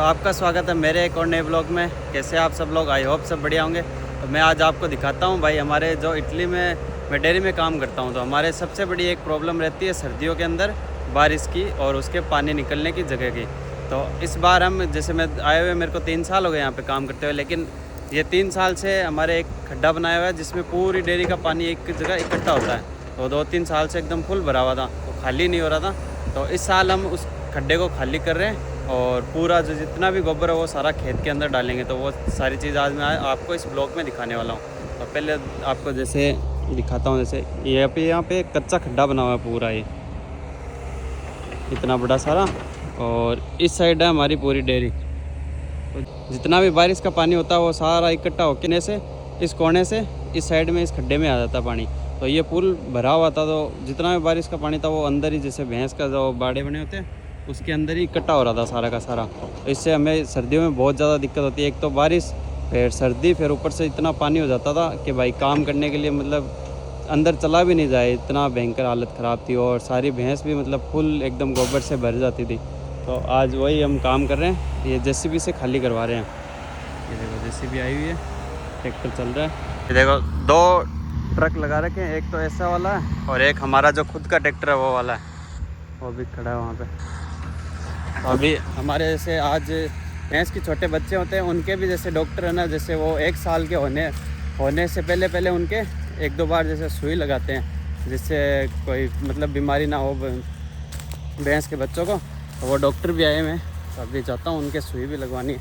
तो आपका स्वागत है मेरे एक और नए ब्लॉग में। कैसे आप सब लोग? आई होप सब बढ़िया होंगे। तो मैं आज आपको दिखाता हूँ भाई, हमारे जो इटली में मैं डेयरी में काम करता हूँ, तो हमारे सबसे बड़ी एक प्रॉब्लम रहती है सर्दियों के अंदर बारिश की और उसके पानी निकलने की जगह की। तो इस बार हम जैसे मैं आए हुए मेरे को 3 साल हो गए यहाँ पे काम करते हुए, लेकिन ये 3 साल से हमारे एक खड्डा बनाया हुआ है जिसमें पूरी डेयरी का पानी एक जगह इकट्ठा होता है। तो 2-3 साल से एकदम फुल भरा हुआ था, तो खाली नहीं हो रहा था। तो इस साल हम उस खड्डे को खाली कर रहे हैं और पूरा जो जितना भी गोबर है वो सारा खेत के अंदर डालेंगे। तो वो सारी चीज़ आज मैं आपको इस ब्लॉग में दिखाने वाला हूँ। तो पहले आपको जैसे दिखाता हूँ, जैसे यहाँ पे एक कच्चा खड्डा बना हुआ है पूरा, ये इतना बड़ा सारा, और इस साइड है हमारी पूरी डेयरी। तो जितना भी बारिश का पानी होता है वो सारा इकट्ठा होने से इस कोने से इस साइड में इस खड्डे में आ जाता है पानी। तो ये पुल भरा हुआ था, तो जितना भी बारिश का पानी था वो अंदर ही, जैसे भैंस का जो बाड़े बने होते हैं उसके अंदर ही इकट्ठा हो रहा था सारा का सारा। तो इससे हमें सर्दियों में बहुत ज़्यादा दिक्कत होती है। एक तो बारिश, फिर सर्दी, फिर ऊपर से इतना पानी हो जाता था कि भाई काम करने के लिए मतलब अंदर चला भी नहीं जाए, इतना भयंकर हालत ख़राब थी। और सारी भैंस भी मतलब फुल एकदम गोबर से भर जाती थी। तो आज वही हम काम कर रहे हैं, ये जेसीबी से खाली करवा रहे हैं। ये देखो जेसीबी आई हुई है, ट्रैक्टर चल रहा है। ये देखो 2 ट्रक लगा रखे हैं, एक तो ऐसा वाला है और एक हमारा जो खुद का ट्रैक्टर है वो वाला है, वो भी खड़ा है वहाँ पे। तो अभी हमारे जैसे आज भैंस के छोटे बच्चे होते हैं, उनके भी जैसे डॉक्टर है ना, जैसे वो 1 साल के होने से पहले उनके 1-2 बार जैसे सुई लगाते हैं, जिससे कोई मतलब बीमारी ना हो भैंस के बच्चों को। तो वो डॉक्टर भी आए हैं, तो अभी चाहता हूँ उनके सुई भी लगवानी है।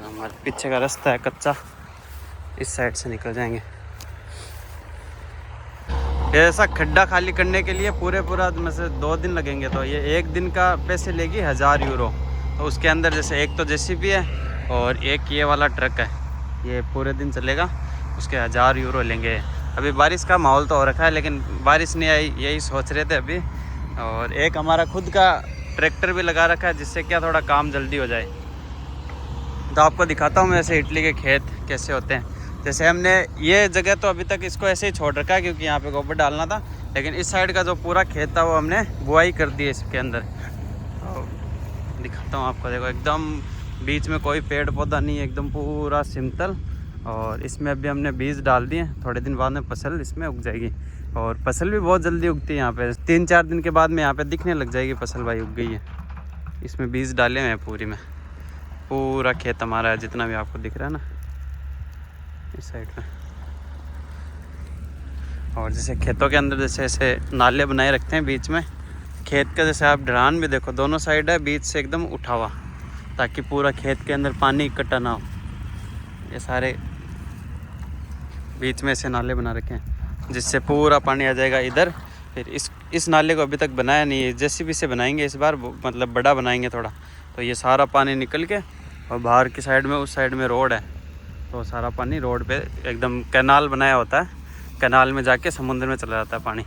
हमारे पीछे का रास्ता है कच्चा, इस साइड से निकल जाएंगे। ऐसा खड्डा खाली करने के लिए पूरा में से 2 दिन लगेंगे। तो ये 1 दिन का पैसे लेगी 1000 यूरो। तो उसके अंदर जैसे एक तो जेसीबी है और एक ये वाला ट्रक है, ये पूरे दिन चलेगा, उसके 1000 यूरो लेंगे। अभी बारिश का माहौल तो हो रखा है, लेकिन बारिश नहीं आई, यही सोच रहे थे अभी। और एक हमारा खुद का ट्रैक्टर भी लगा रखा है, जिससे क्या थोड़ा काम जल्दी हो जाए। तो आपको दिखाता हूँ मैं ऐसे इटली के खेत कैसे होते हैं। जैसे हमने ये जगह तो अभी तक इसको ऐसे ही छोड़ रखा है क्योंकि यहाँ पे गोबर डालना था, लेकिन इस साइड का जो पूरा खेत था वो हमने बुआई कर दी है इसके अंदर। तो दिखाता हूँ आपको, देखो एकदम बीच में कोई पेड़ पौधा नहीं है, एकदम पूरा सिंपल। और इसमें अभी हमने बीज डाल दिए, थोड़े दिन बाद में फसल इसमें उग जाएगी। और फसल भी बहुत जल्दी उगती है यहाँ पे, 3-4 दिन के बाद में यहाँ पे दिखने लग जाएगी फसल, भाई उग गई है। इसमें बीज डाले हुए हैं पूरी में, पूरा खेत हमारा है जितना भी आपको दिख रहा है ना इस साइड में। और जैसे खेतों के अंदर जैसे ऐसे नाले बनाए रखते हैं बीच में खेत का, जैसे आप ढलान भी देखो दोनों साइड है, बीच से एकदम उठा हुआ, ताकि पूरा खेत के अंदर पानी इकट्ठा ना हो। ये सारे बीच में ऐसे नाले बना रखे हैं जिससे पूरा पानी आ जाएगा इधर। फिर इस नाले को अभी तक बनाया नहीं है, जेसीबी से बनाएंगे इस बार, मतलब बड़ा बनाएंगे थोड़ा। तो ये सारा पानी निकल के, और बाहर की साइड में उस साइड में रोड है, तो सारा पानी रोड पे एकदम कैनाल बनाया होता है, कैनाल में जाके समुद्र में चला जाता है पानी।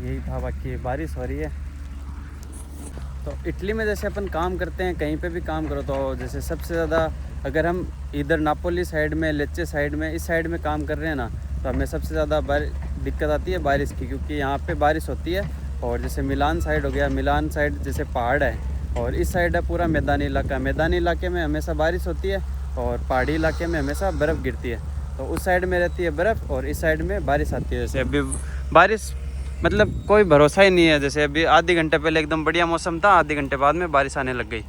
यही था, बाकी बारिश हो रही है। तो इटली में जैसे अपन काम करते हैं, कहीं पे भी काम करो, तो जैसे सबसे ज़्यादा अगर हम इधर नापोली साइड में, लेच्चे साइड में, इस साइड में काम कर रहे हैं ना, तो हमें सबसे ज़्यादा दिक्कत आती है बारिश की, क्योंकि यहाँ पे बारिश होती है। और जैसे मिलान साइड हो गया, मिलान साइड जैसे पहाड़ है, और इस साइड है पूरा मैदानी इलाका। मैदानी इलाके में हमेशा बारिश होती है और पहाड़ी इलाके में हमेशा बर्फ़ गिरती है। तो उस साइड में रहती है बर्फ़ और इस साइड में बारिश आती है। जैसे अभी बारिश मतलब कोई भरोसा ही नहीं है, जैसे अभी आधे घंटे पहले एकदम बढ़िया मौसम था, आधे घंटे बाद में बारिश आने लग गई।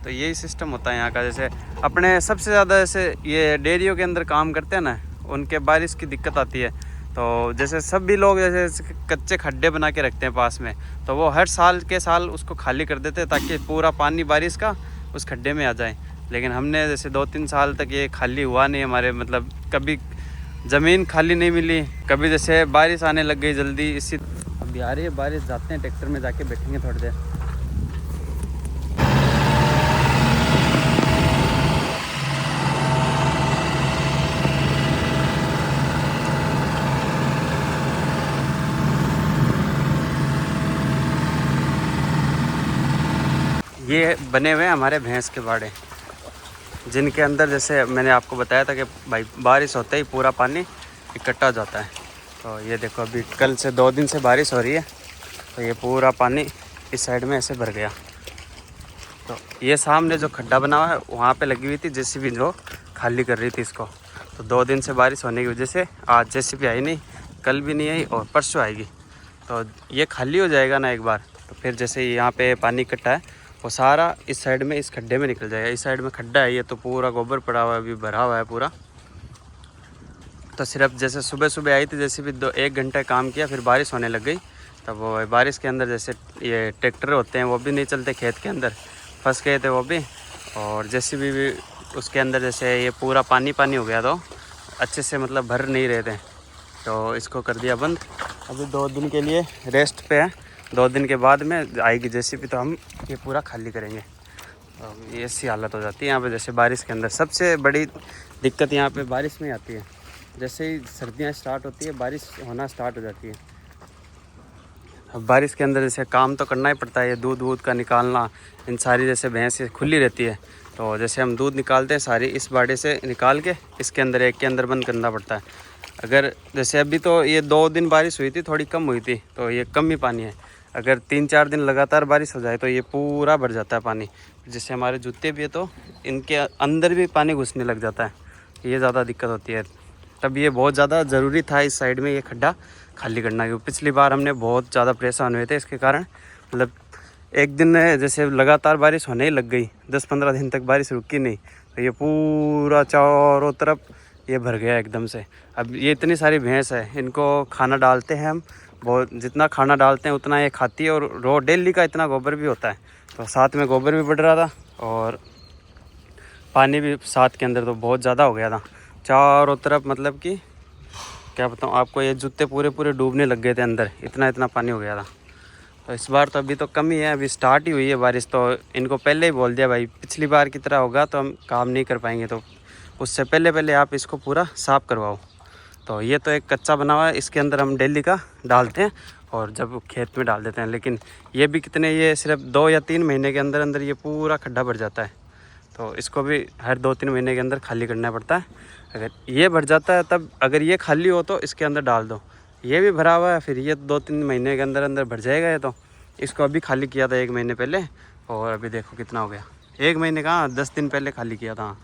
तो यही सिस्टम होता है यहाँ का। जैसे अपने सबसे ज़्यादा जैसे ये डेयरियों के अंदर काम करते हैं ना, उनके बारिश की दिक्कत आती है। तो जैसे सभी लोग जैसे कच्चे खड्डे बना के रखते हैं पास में, तो वो हर साल के साल उसको खाली कर देते हैं ताकि पूरा पानी बारिश का उस खड्डे में आ जाए। लेकिन हमने जैसे 2-3 साल तक ये खाली हुआ नहीं हमारे, मतलब कभी ज़मीन खाली नहीं मिली, कभी जैसे बारिश आने लग गई जल्दी। इसी अभी आ रही है बारिश, जाते हैं ट्रैक्टर में, जाके बैठेंगे थोड़ी देर। ये बने हुए हैं हमारे भैंस के बाड़े, जिनके अंदर जैसे मैंने आपको बताया था कि भाई बारिश होते ही पूरा पानी इकट्ठा हो जाता है। तो ये देखो अभी कल से 2 दिन से बारिश हो रही है, तो ये पूरा पानी इस साइड में ऐसे भर गया। तो ये सामने जो खड्डा बना हुआ है वहाँ पे लगी हुई थी जेसीबी जो खाली कर रही थी इसको। तो 2 दिन से बारिश होने की वजह से आज जेसीबी आई नहीं, कल भी नहीं आई और परसों आएगी। तो ये खाली हो जाएगा ना एक बार, तो फिर जैसे यहाँ पे पानी इकट्ठा है वो सारा इस साइड में इस खड्डे में निकल जाएगा। इस साइड में खड्डा है, ये तो पूरा गोबर पड़ा हुआ है, अभी भरा हुआ है पूरा। तो सिर्फ जैसे सुबह सुबह आई थी जैसे भी 1 घंटे काम किया, फिर बारिश होने लग गई। तब वो बारिश के अंदर जैसे ये ट्रैक्टर होते हैं वो भी नहीं चलते, खेत के अंदर फंस गए थे वो भी। और जैसे भी उसके अंदर जैसे ये पूरा पानी पानी हो गया, तो अच्छे से मतलब भर नहीं रहे थे, तो इसको कर दिया बंद। अभी 2 दिन के लिए रेस्ट पे है, 2 दिन के बाद में आएगी जेसीबी तो हम ये पूरा खाली करेंगे। तो ये ऐसी हालत हो जाती है यहाँ पे जैसे बारिश के अंदर। सबसे बड़ी दिक्कत यहाँ पे बारिश में आती है, जैसे ही सर्दियाँ स्टार्ट होती है बारिश होना स्टार्ट हो जाती है। अब बारिश के अंदर जैसे काम तो करना ही पड़ता है, ये दूध वूध का निकालना, इन सारी जैसे भैंस खुली रहती है तो जैसे हम दूध निकालते हैं सारी इस बाड़े से निकाल के इसके अंदर एक के अंदर बंद करना पड़ता है। अगर जैसे अभी तो ये 2 दिन बारिश हुई थी, थोड़ी कम हुई थी तो ये कम ही पानी है। अगर 3-4 दिन लगातार बारिश हो जाए तो ये पूरा भर जाता है पानी। जैसे हमारे जूते भी है तो इनके अंदर भी पानी घुसने लग जाता है, ये ज़्यादा दिक्कत होती है। तब ये बहुत ज़्यादा ज़रूरी था इस साइड में ये खड्डा खाली करना, क्योंकि पिछली बार हमने बहुत ज़्यादा परेशान हुए थे इसके कारण। मतलब एक दिन जैसे लगातार बारिश होने ही लग गई, 10-15 दिन तक बारिश रुकी नहीं, तो ये पूरा चारों तरफ ये भर गया एकदम से। अब ये इतनी सारी भैंस है, इनको खाना डालते हैं हम, बहुत जितना खाना डालते हैं उतना ये खाती है। और रोज डेली का इतना गोबर भी होता है, तो साथ में गोबर भी बढ़ रहा था और पानी भी साथ के अंदर तो बहुत ज़्यादा हो गया था चारों तरफ। मतलब कि क्या बताऊँ आपको, ये जूते पूरे डूबने लग गए थे अंदर, इतना पानी हो गया था। तो इस बार तो अभी तो कम ही है, अभी स्टार्ट ही हुई है बारिश। तो इनको पहले ही बोल दिया भाई पिछली बार की तरह होगा तो हम काम नहीं कर पाएंगे, तो उससे पहले आप इसको पूरा साफ़ करवाओ। तो ये तो एक कच्चा बना हुआ है, इसके अंदर हम डेली का डालते हैं और जब खेत में डाल देते हैं। लेकिन ये भी कितने, ये सिर्फ 2 या 3 महीने के अंदर ये पूरा खड्डा भर जाता है। तो इसको भी हर 2-3 महीने के अंदर खाली करना पड़ता है। अगर ये भर जाता है तब, अगर ये खाली हो तो इसके अंदर डाल दो। ये भी भरा हुआ है, फिर ये 2-3 महीने के अंदर भर जाएगा ये। तो इसको अभी खाली किया था 1 महीने पहले, और अभी देखो कितना हो गया। 1 महीने कहाँ, 10 दिन पहले खाली किया था।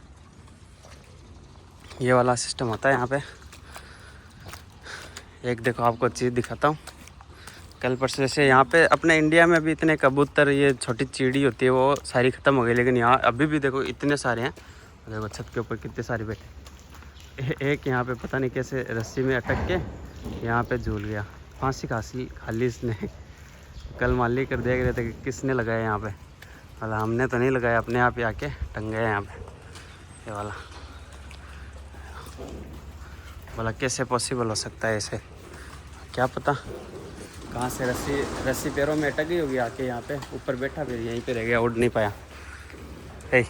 ये वाला सिस्टम होता है यहाँ पे। एक देखो आपको चीज़ दिखाता हूँ, कल परसों जैसे यहाँ पे अपने इंडिया में अभी इतने कबूतर, ये छोटी चिड़ी होती है वो सारी ख़त्म हो गई, लेकिन यहाँ अभी भी देखो इतने सारे हैं। देखो छत के ऊपर कितने सारे बैठे। एक यहाँ पे पता नहीं कैसे रस्सी में अटक के यहाँ पे झूल गया, फांसी खाली इसने। कल मालिक कर देख रहे थे कि किसने लगाया यहाँ पे, मतलब हमने तो नहीं लगाया, अपने आप ही आके टंग गया यहाँ पे। ये वाला बोला कैसे पॉसिबल हो सकता है ऐसे, क्या पता कहाँ से रस्सी पैरों में अटक गई होगी आके यहाँ पे। ऊपर बैठा फिर यहीं पे रह गया, उड़ नहीं पाया। हे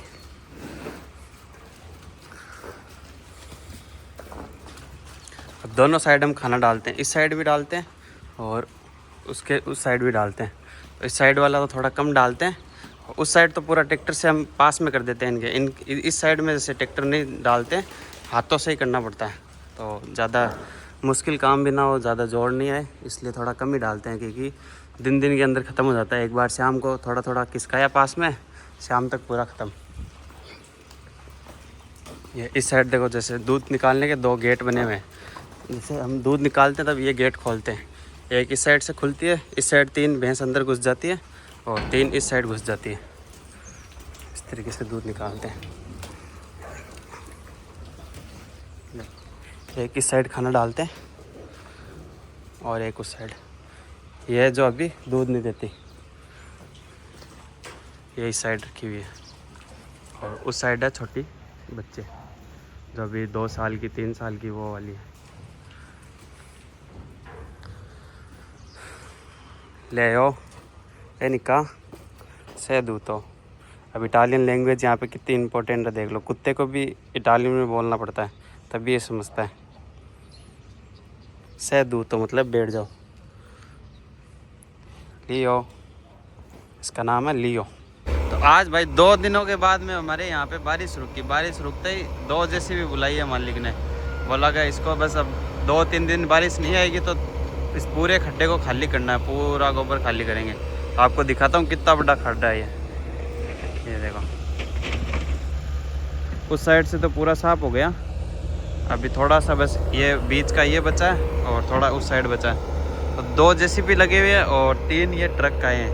अब दोनों साइड हम खाना डालते हैं, इस साइड भी डालते हैं और उस साइड भी डालते हैं। तो इस साइड वाला तो थोड़ा कम डालते हैं, उस साइड तो पूरा ट्रैक्टर से हम पास में कर देते हैं इनके। इस साइड में जैसे ट्रैक्टर नहीं डालते हैं, हाथों से ही करना पड़ता है, तो ज़्यादा मुश्किल काम भी ना हो, ज़्यादा जोड़ नहीं आए, इसलिए थोड़ा कम ही डालते हैं। क्योंकि दिन के अंदर ख़त्म हो जाता है। एक बार शाम को थोड़ा किसकाया पास में, शाम तक पूरा ख़त्म। ये इस साइड देखो, जैसे दूध निकालने के 2 गेट बने हुए हैं। जैसे हम दूध निकालते हैं तब ये गेट खोलते हैं, एक इस साइड से खुलती है, इस साइड 3 भैंस अंदर घुस जाती है और 3 इस साइड घुस जाती है। इस तरीके से दूध निकालते हैं। एक इस साइड खाना डालते हैं और एक उस साइड। ये जो अभी दूध नहीं देती ये इस साइड रखी हुई है, और उस साइड है छोटी बच्चे जो अभी 2 साल की 3 साल की वो वाली है। ले आओ ए निका से दूतो। अब इटालियन लैंग्वेज यहाँ पे कितनी इंपॉर्टेंट है देख लो, कुत्ते को भी इटालियन में बोलना पड़ता है तभी ये समझता है। से दूतो मतलब बैठ जाओ। लियो, इसका नाम है लियो। तो आज भाई 2 दिनों के बाद में हमारे यहाँ पे बारिश रुकी। बारिश रुकते ही 2 जेसीबी बुलाई है मालिक ने, बोला कि इसको बस अब 2-3 दिन बारिश नहीं आएगी तो इस पूरे खड्डे को खाली करना है, पूरा गोबर खाली करेंगे। आपको दिखाता हूँ कितना बड़ा खड्डा है ये देखो। उस साइड से तो पूरा साफ हो गया, अभी थोड़ा सा बस ये बीच का ये बचा है और थोड़ा उस साइड बचा है। तो 2 जेसीबी लगे हुए हैं और 3 ये ट्रक आए हैं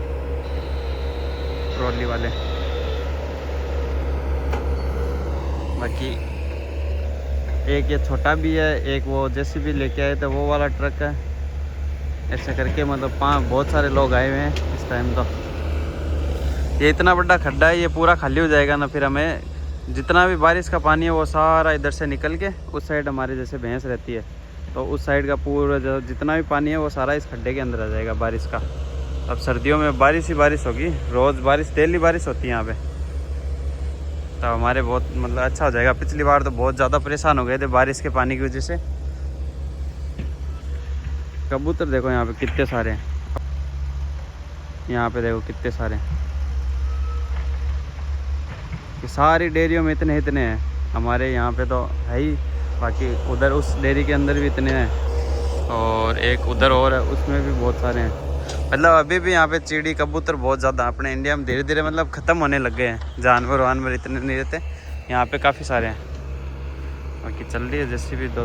ट्रॉली वाले। बाकी एक ये छोटा भी है, एक वो जेसीबी लेके आए थे वो वाला ट्रक है। ऐसे करके मतलब 5 बहुत सारे लोग आए हुए हैं इस टाइम। तो ये इतना बड़ा खड्डा है, ये पूरा खाली हो जाएगा ना, फिर हमें जितना भी बारिश का पानी है वो सारा इधर से निकल के उस साइड हमारे जैसे भैंस रहती है तो उस साइड का पूरा जितना भी पानी है वो सारा इस खड्डे के अंदर आ जाएगा बारिश का। अब सर्दियों में बारिश ही बारिश होगी, रोज़ बारिश, डेली बारिश होती है यहाँ पे। तो हमारे बहुत मतलब अच्छा हो जाएगा। पिछली बार तो बहुत ज़्यादा परेशान हो गए थे बारिश के पानी की वजह से। कबूतर देखो यहाँ पे कितने सारे हैं, यहाँ पे देखो कितने सारे। ये सारी डेयरियों में इतने हैं, हमारे यहाँ पे तो है ही, बाकी उधर उस डेयरी के अंदर भी इतने हैं और एक उधर और है उसमें भी बहुत सारे हैं। मतलब अभी भी यहाँ पे चिड़ी कबूतर बहुत ज़्यादा, अपने इंडिया में धीरे धीरे मतलब ख़त्म होने लग गए हैं। जानवर इतने नहीं रहते, यहाँ पे काफ़ी सारे हैं। बाकी चल रही है जैसे भी दो